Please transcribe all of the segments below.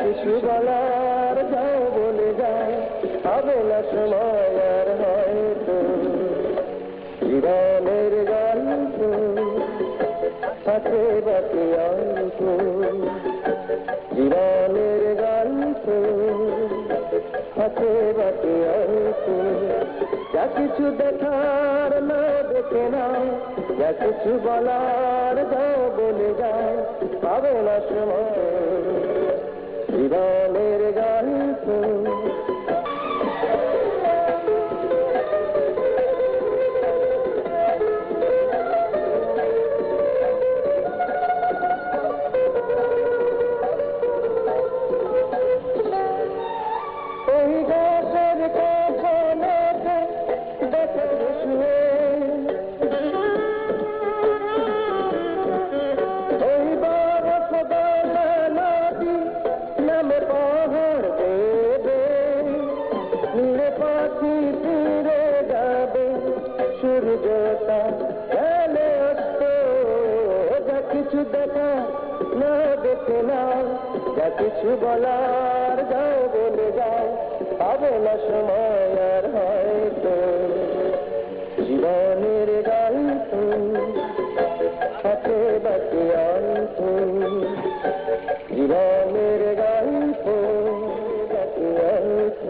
কিছু বলার যাও বলে যাও, হবে না সময় আর হয়তো। জীবনের গল্প আছে বাকি অল্প, জীবনের গল্প আছে বাকি অল্প। যা কিছু দেখার না দেখে নাও, যা কিছু বলার যাও বলে যাও, হবে না সময় জীবনের গল্প। ওই গাছের কাছে দেখে শুয়ে, ওই বরফ গলা নদী নামে পাহাড় দেবে, নীলে পাখি ফিরে যাবে, সূর্যটা গেলে অস্ত। যা কিছু দেখা না দেখে নাও, যা কিছু বলার যাও বলে যাও, হবে না সময় আর হয়তো। জীবনের গল্প আছে বাকি অল্প, জীবনের গল্প বাকি অল্প।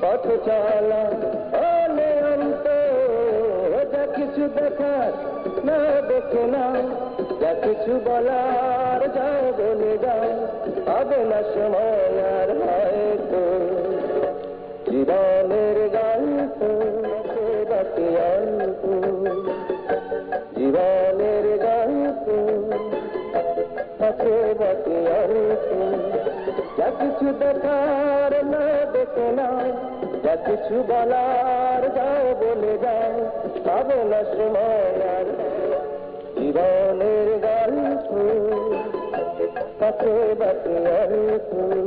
পথ চলা অনে অন্ত, যা কিছু দেখার না দেখে নাও, যা কিছু বলার যাও বলে যাও, হবে না সময় আর হয়তো। জীবনের গল্প আছে বাকি অল্প, জীবনের গল্প আছে বাকি অল্প। যা কিছু দেখার না দেখে নাও, যা কিছু বলার যাও বলে যাও, হবে না সময় আর। জীবনের গল্প আছে বাকি অল্প।